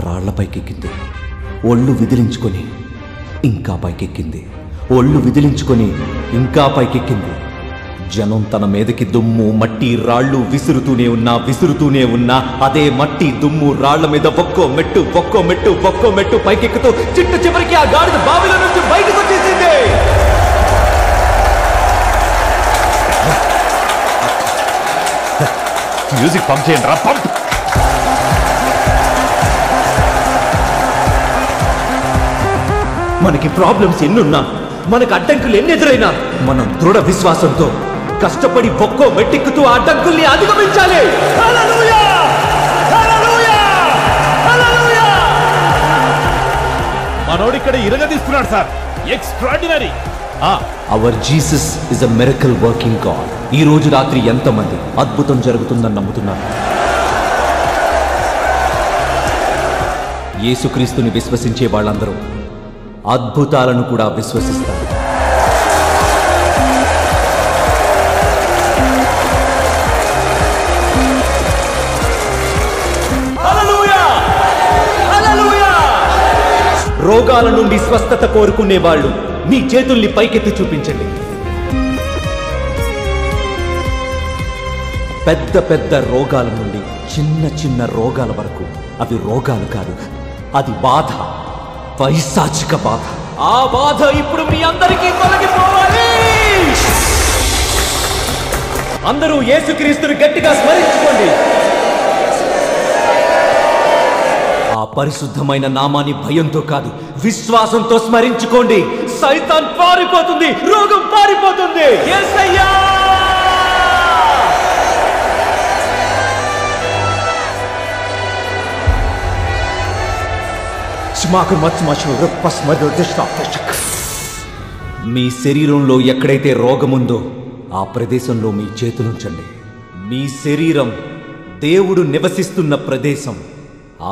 రాళ్ల పైకెక్కింది. ఒళ్ళు విదిలించుకొని ఇంకా పైకెక్కింది. ఒళ్ళు విదిలించుకొని ఇంకా పైకెక్కింది. జనం తన మీదకి దుమ్ము మట్టి రాళ్ళు విసురుతూనే ఉన్నా అదే మట్టి దుమ్ము రాళ్ల మీద ఒక్కో మెట్టు పైకెక్కుతూ చిట్టు చివరికి ఆ గాడిద బావిలో నుంచి బయటకు వచ్చేసింది. మ్యూజిక్ పంప్ చేయండి రా, పంప్. మనకి ప్రాబ్లమ్స్ ఎన్నున్నా, మనకు అడ్డంకులు ఎన్నెదురైనా మనం దృఢ విశ్వాసంతో కష్టపడి ఒక్కో మెట్టెక్కుతూ ఆ అడ్డంకుల్ని అధిగమించాలి. హల్లెలూయా! హల్లెలూయా! హల్లెలూయా! మనోడు ఇక్కడ ఇరగదీస్తున్నాడు sir, extraordinary. Our Jesus is a miracle working God. ఈ రోజు రాత్రి ఎంతమంది అద్భుతం జరుగుతుందని నమ్ముతున్నారు? యేసుక్రీస్తుని విశ్వసించే వాళ్ళందరూ అద్భుతాలను కూడా విశ్వసిస్తారు. రోగాల నుండి స్వస్థత కోరుకునే వాళ్ళు మీ చేతుల్ని పైకెత్తి చూపించండి. పెద్ద పెద్ద రోగాల నుండి చిన్న రోగాల వరకు అవి రోగాలు కాదు, అది బాధ, పైశాచిక బాధ. ఆ బాధ ఇప్పుడు మీ అందరికీ తొలగిపోవాలి. అందరూ యేసుక్రీస్తుని గట్టిగా స్మరించుకోండి. ఆ పరిశుద్ధమైన నామాన్ని భయంతో కాదు, విశ్వాసంతో స్మరించుకోండి. సైతాన్ పారిపోతుంది, రోగం పారిపోతుంది. యేసయ్యా! మీ శరీరంలో ఎక్కడైతే రోగముందో ఆ ప్రదేశంలో మీ చేతులుంచండి. మీ శరీరం దేవుడు నివసిస్తున్న ప్రదేశం.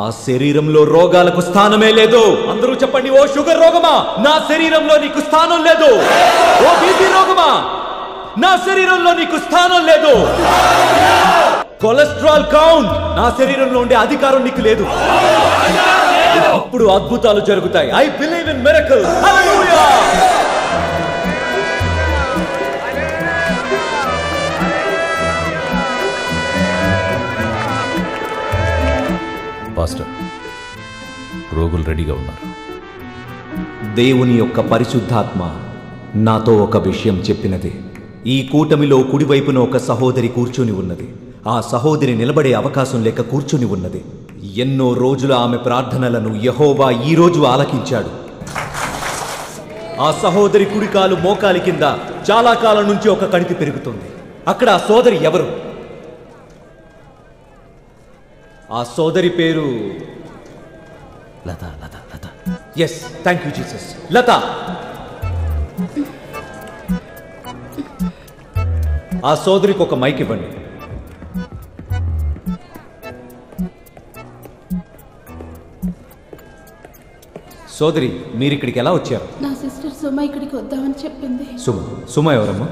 ఆ శరీరంలో రోగాలకు స్థానమే లేదు. అందరూ చెప్పండి, ఓ షుగర్ రోగమా, నా శరీరంలో నీకు స్థానం లేదు. ఓ బీపీ రోగమా, నా శరీరంలో నీకు స్థానం లేదు. కొలెస్ట్రాల్ కౌంట్, నా శరీరంలో ఉండే అధికారం నీకు లేదు. అప్పుడు అద్భుతాలు జరుగుతాయి. I believe in miracle. Hallelujah! Pastor, రోగులు రెడీగా ఉన్నారు. దేవుని యొక్క పరిశుద్ధాత్మ నాతో ఒక విషయం చెప్పినది. ఈ కూటమిలో కుడివైపున ఒక సహోదరి కూర్చుని ఉన్నది. ఆ సహోదరి నిలబడే అవకాశం లేక కూర్చుని ఉన్నది. ఎన్నో రోజుల ఆమె ప్రార్థనలను యెహోవా ఈ రోజు ఆలకించాడు. ఆ సహోదరి కుడికాలు మోకాలి కింద చాలా కాలం నుంచి ఒక కణితి పెరుగుతుంది. అక్కడ ఆ సోదరి ఎవరు? ఆ సోదరి పేరు లత. లత లత ఎస్, థ్యాంక్ యూ జీసస్. లత. ఆ సోదరికి ఒక మైక్ ఇవ్వండి. సోదరి, మీరు ఇక్కడికి ఎలా వచ్చారు? నా సిస్టర్ సుమ ఇక్కడికి వద్దామని చెప్పింది. సుమ ఎవరమ్మా?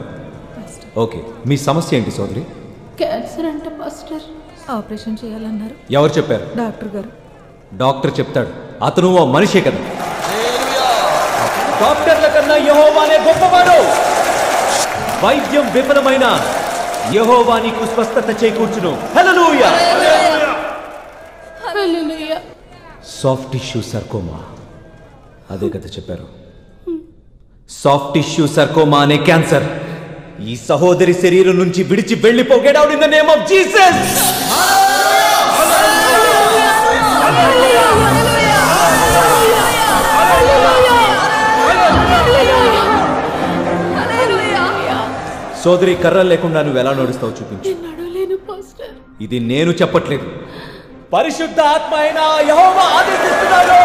ఓకే, మీ సమస్య ఏంటి సోదరి? క్యాన్సర్ అంట పాస్టర్. ఆపరేషన్ చేయాలన్నారు. ఎవరు చెప్పారు? డాక్టర్ గారు. డాక్టర్ చెప్తాడు, అతను ఓ మనిషే కదా. డాక్టర్ల కన్నా యెహోవానే గొప్పవాడు. వైద్యం విఫలమైన యెహోవా నీకు స్వస్థత చేకూర్చును. హల్లెలూయా! హల్లెలూయా! సాఫ్ట్ టిష్యూ సర్కోమా, అదే కదా చెప్పారు. సాఫ్ట్ టిష్యూ సర్కోమా అనే క్యాన్సర్ ఈ సహోదరి శరీరం నుంచి విడిచి వెళ్ళిపో. Get out in the name of Jesus. సోదరి, కర్ర లేకుండా నువ్వు ఎలా నడుస్తావు చూపించు. ఇది నేను చెప్పట్లేదు, పరిశుద్ధ ఆత్మ అయిన యెహోవా ఆదేశిస్తున్నాడు.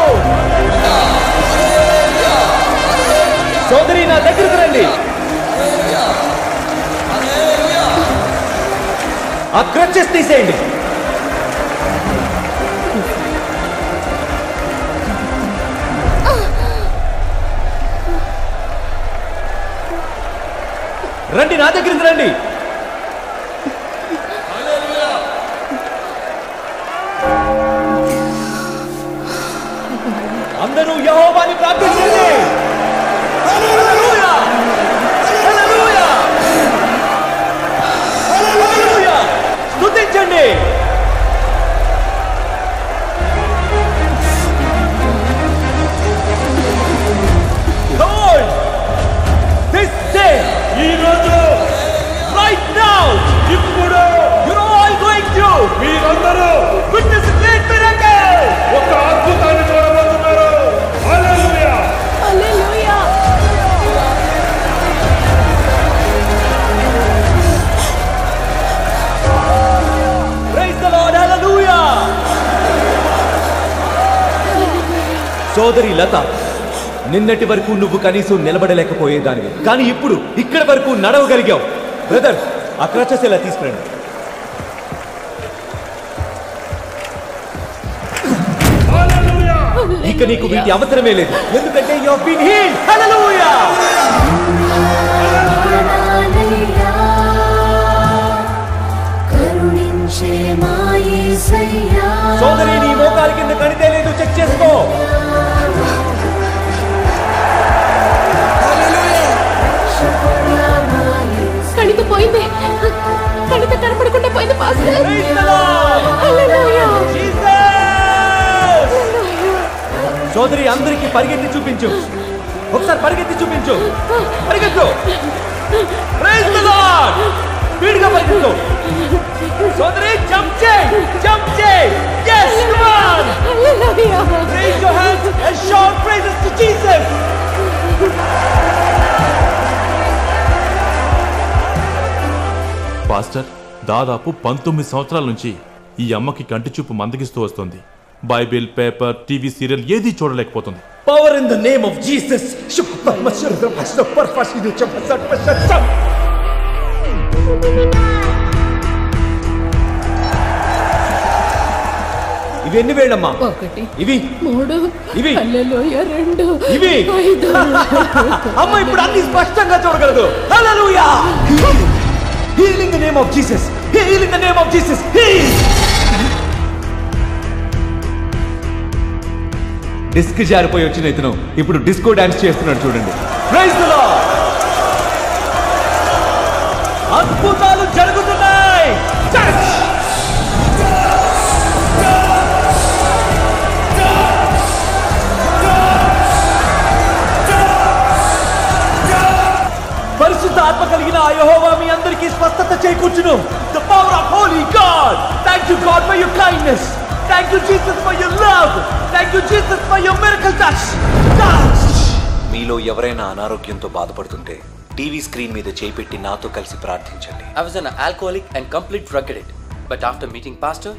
సోదరి, నా దగ్గరికి రండి. ఆ క్రచెస్ తీసేయండి. రండి, నా దగ్గరికి రండి. అందరూ యెహోవాని ప్రార్థించండి. హల్లెలూయా! హల్లెలూయా! హల్లెలూయా! స్తుతించండి. Lord, this day, ఈ రోజు, right now, ఇప్పుడు, you're all going to, మీరందరూ witness a great miracle. ఒక అద్భుతాన్ని చూడబోతున్నారు. హల్లెలూయా! హల్లెలూయా! Praise the Lord, hallelujah. సోదరి లత, నిన్నటి వరకు నువ్వు కనీసం నిలబడలేకపోయేదానివి, కానీ ఇప్పుడు ఇక్కడ వరకు నడవగలిగావు. బ్రదర్, ఆ క్రచెస్ ఇలా తీసుకురండి. ఇక నీకు వీటి అవసరమే లేదు, ఎందుకంటే యు హావ్ బీన్ హీల్డ్. హల్లెలూయా! సోదరి, నీ మోకాలి కింద కణితే లేదు, చెక్ చేసుకో. కణిత పోయింది, కణిత కనపడకుండా పోయింది pastor. Praise the Lord! Hallelujah! Jesus! సోదరి, అందరికి పరిగెత్తి చూపించు. ఒకసారి పరిగెత్తి చూపించు. పరిగెత్తు. Praise the Lord! స్పీడ్గా పరిగెత్తు. సోదరి, జంప్ చేయి, జంప్ చేయి. Yes, come on! Hallelujah! Raise your hands and shout praises to Jesus. Pastor, దాదాపు 19 సంవత్సరాల నుంచి ఈ అమ్మకి కంటి చూపు మందగిస్తూ వస్తుంది. బైబిల్, పేపర్, టీవీ సీరియల్ ఏది చూడలేకపోతుంది. Power in the name of Jesus. ఇవి ఎన్ని వేళ్ళమ్మా? 1 ఇవి 3 ఇవి హల్లెలూయా 2 ఇవి 5 అమ్మ ఇప్పుడు అన్ని స్పష్టంగా చూడగలదు. హల్లెలూయా! Heal in the name of Jesus. Heal in the name of Jesus. Heal. Disc జారిపోయి వచ్చిన ఇతను ఇప్పుడు డిస్కో డాన్స్ చేస్తున్నాడు చూడండి. Praise the Lord. అద్భుతాలు జరుగుతున్నాయి. పరిశుద్ధ ఆత్మ కలిగిన యెహోవా మీ అందరికీ స్వస్థత చేకూర్చును. The power of holy God. Thank you God for your kindness. Thank you Jesus for your love. Thank you Jesus for your miracle touch. మీలో ఎవరైనా అనారోగ్యంతో బాధపడుతుంటే టీవీ స్క్రీన్ మీద చేపెట్టి నాతో కలిసి ప్రార్థించండి. I was an alcoholic and complete drug addict. But after meeting pastor,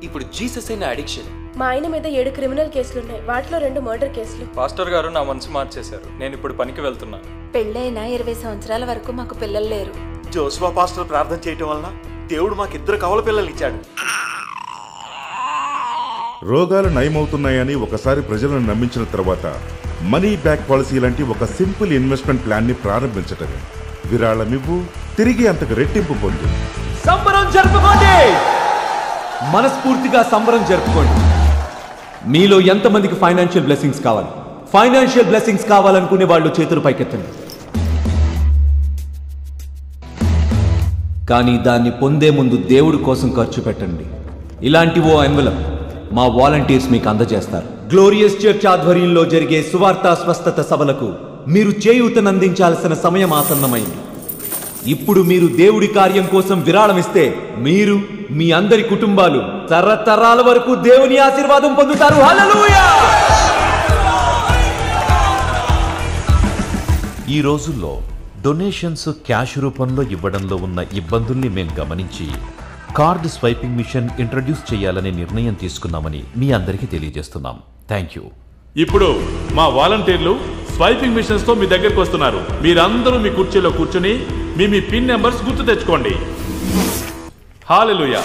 ఇప్పుడు Jesus అయిన అడిక్షన్. మా ఆయన మీద 7 క్రిమినల్ కేసులున్నాయి. వాటిలో 2 మర్డర్ కేసులు. పాస్టర్ గారు నా మనసు మార్చేశారు. నేను ఇప్పుడు పనికి వెళ్తున్నాను. పెళ్ళైన 20 సంవత్సరాల వరకు మాకు పిల్లలు లేరు. జోషువా పాస్టర్ ప్రార్థన చేయటం వలన దేవుడు మాకు 2 కవల పిల్లలు ఇచ్చాడు. రోగాలు నయమవుతున్నాయని ఒకసారి ప్రజలను నమ్మించిన తర్వాత మనీ బ్యాక్ పాలసీ లాంటి ఒక సింపుల్ ఇన్వెస్ట్మెంట్ ప్లాన్ ని ప్రారంభించటమే. విరాళమివ్వు, తిరిగి అంతకు రెట్టింపు పొందు. సంబరం జరుపుకోండి. మనస్ఫూర్తిగా సంబరం జరుపుకోండి. మీలో ఎంతమందికి ఫైనాన్షియల్ బ్లెస్సింగ్స్ కావాలి? ఫైనాన్షియల్ బ్లెస్సింగ్స్ కావాలనుకునే వాళ్ళు చేతులు పైకెత్తండి. కానీ దాన్ని పొందే ముందు దేవుడి కోసం ఖర్చు పెట్టండి. ఇలాంటి ఓ ఎన్వలప్ మా వాలంటీర్స్ మీకు అందజేస్తారు. గ్లోరియస్ చర్చ్ ఆధ్వర్యంలో జరిగే సువార్త స్వస్థత సభలకు మీరు చేయూతనందించాల్సిన సమయం ఆసన్నమైంది. ఇప్పుడు మీరు దేవుడి కార్యం కోసం విరాళమిస్తే మీరు, మీ అందరి కుటుంబాలు తరతరాల వరకు దేవుని ఆశీర్వాదం పొందుతారు. హల్లెలూయా! ఈ రోజుల్లో డొనేషన్స్ క్యాష్ రూపంలో ఇవ్వడంలో ఉన్న ఇబ్బందుల్ని మేం గమనించి కార్డు స్వైపింగ్ మిషన్ ఇంట్రడ్యూస్ చేయాలనే నిర్ణయం తీసుకున్నామని మీ అందరికీ తెలియజేస్తున్నాం. Thank you. ఇప్పుడు మా వాలంటీర్లు స్వైపింగ్ మిషన్స్ తో మీ దగ్గరకు వస్తున్నారు. మీరందరూ మీ కుర్చీలో కూర్చుని మీ పిన్ నెంబర్స్ గుర్తు తెచ్చుకోండి. హల్లెలూయా!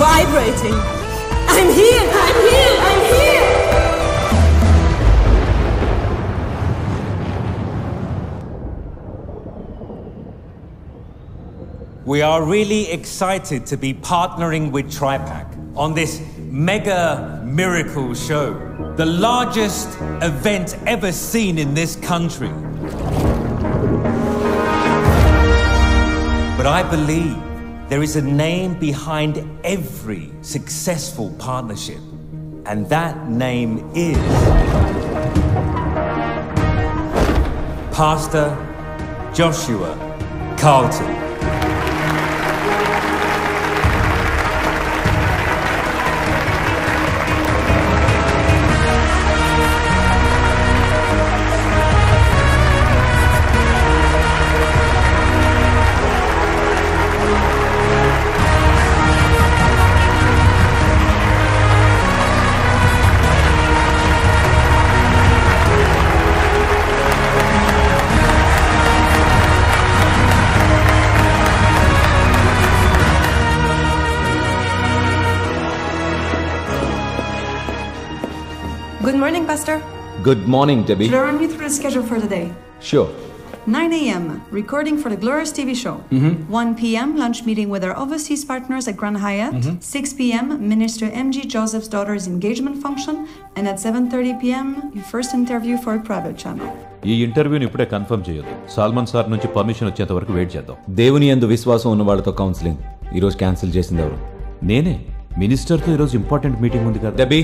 vibrating. I'm here, I'm here, I'm here. We are really excited to be partnering with Tripac on this mega miracle show, the largest event ever seen in this country. But I believe there is a name behind every successful partnership, and that name is Pastor Joshua Carlton. Good morning, Pastor. Good morning, Debbie. Should I run you through the schedule for the day? Sure. 9 a.m. recording for the Glorious TV show. 1 p.m. lunch meeting with our overseas partners at Grand Hyatt. 6 p.m. Minister M.G. Joseph's daughter's engagement function. And at 7:30 p.m. your first interview for a private channel. ఈ ఇంటర్వ్యూని ఇప్పుడే confirm చేయొద్దు. Salmon sir నుంచి permission వచ్చేంత వరకు wait చేద్దాం. దేవుని యందు విశ్వాసం ఉన్న వాళ్ళతో కౌన్సిలింగ్ ఈరోజు క్యాన్సిల్ చేసింది ఎవరు? నేనే. మినిస్టర్తో ఈరోజు ఇంపార్టెంట్ మీటింగ్ ఉంది కదా. డెబ్బీ,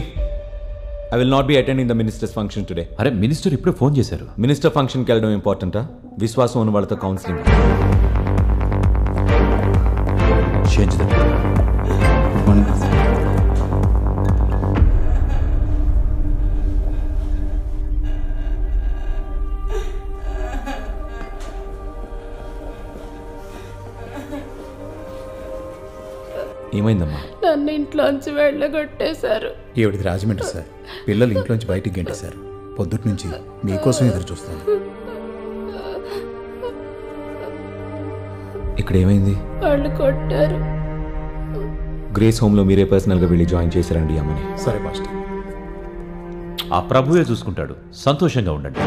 I will not be attending the minister's function today. అరే, మినిస్టర్ ఇప్పుడే ఫోన్ చేశారు. మినిస్టర్ ఫంక్షన్కి వెళ్ళడం ఇంపార్టెంటా? విశ్వాసం ఉన్న వాళ్ళతో కౌన్సిలింగ్. చేంజ్ ద ఏమైందమ్మా? నన్ను ఇంట్లోంచి వెళ్ళగొట్టేశారు. ఈవిడిది రాజమండ్రి సార్. పిల్లలు ఇంట్లోంచి బయటికి గెంటేశారు. పొద్దుటి నుంచి మీకోసం ఎదురు చూస్తాను. ఇక్కడ ఏమైంది? వాళ్ళు కొట్టారు. గ్రేస్ హోమ్లో మీరే పర్సనల్గా వెళ్ళి జాయిన్ చేశారండి అమ్మని. సరే మాస్టర్. ఆ ప్రభువే చూసుకుంటాడు. సంతోషంగా ఉండండి.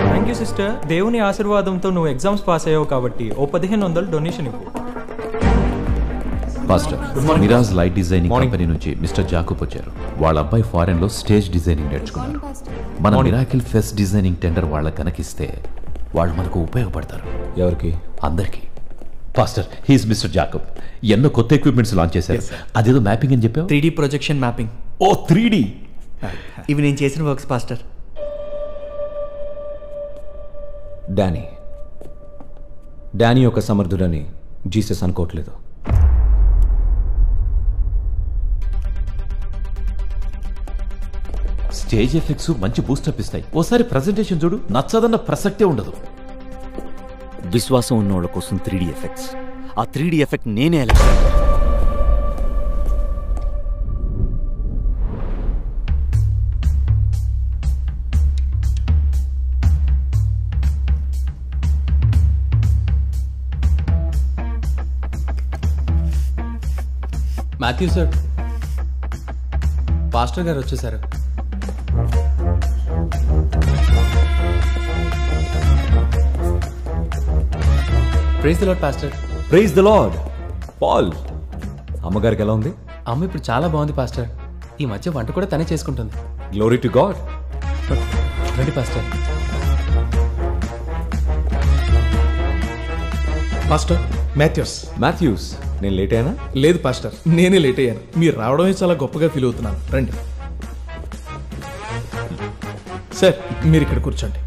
Thank you sister. దేవుని ఆశీర్వాదంతో నువ్వు ఎగ్జామ్స్ పాస్ అయ్యావు కాబట్టి ఓ 1500 డొనేషన్ ఇవ్వు. Pastor, Mirage light designing company నుంచి మిస్టర్ జాకబ్ వచ్చారు. వాళ్ళ అబ్బాయి ఫారెన్ లో స్టేజ్ డిజైనింగ్ నేర్చుకున్నారు. మన మిరాకిల్ ఫెస్ట్ డిజైనింగ్ టెండర్ వాళ్ళ కనకిస్తే వాళ్ళు మనకు ఉపయోగపడతారు. ఎవరికి? అందరికి. Pastor, he's mister Jacob. ఎన్నో కొత్త ఎక్విప్మెంట్స్ లాంచ్ చేశారు. అదేదో మ్యాపింగ్ అని చెప్పావు. 3D projection mapping. ఓ 3D. ఇవి నేను చేసిన వర్క్స్ పాస్టర్. డానీ యొక్క సమర్థుడని జీసస్ అనుకోవట్లేదు. స్టేజ్ ఎఫెక్ట్స్ మంచి బూస్టప్ ఇస్తాయి. ఓసారి ప్రెజెంటేషన్ చూడు, నచ్చదన్న ప్రసక్తే ఉండదు. విశ్వాసం ఉన్నోళ్ళ కోసం 3D ఎఫెక్ట్స్. ఆ 3D ఎఫెక్ట్ నేనే ఎలా? మాథ్యూ సార్, పాస్టర్ గారు వచ్చేసారు. Praise the lord pastor. Praise the lord. Paul, అమ్మగారికి ఎలా ఉంది? అమ్మ ఇప్పుడు చాలా బాగుంది పాస్టర్. ఈ మధ్య వంట కూడా తనే చేసుకుంటుంది. Glory to God. రండి పాస్టర్. పాస్టర్ మాథ్యూస్, నేను లేట్ అయినా? లేదు పాస్టర్, నేనే లేట్ అయ్యాను. మీరు రావడమే చాలా గొప్పగా ఫీల్ అవుతున్నాను. రండి సార్, మీరు ఇక్కడ కూర్చోండి.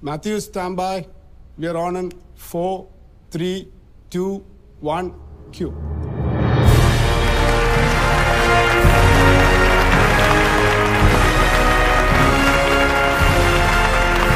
Matthew, stand by. We are on in 4, 3, 2, 1, cue.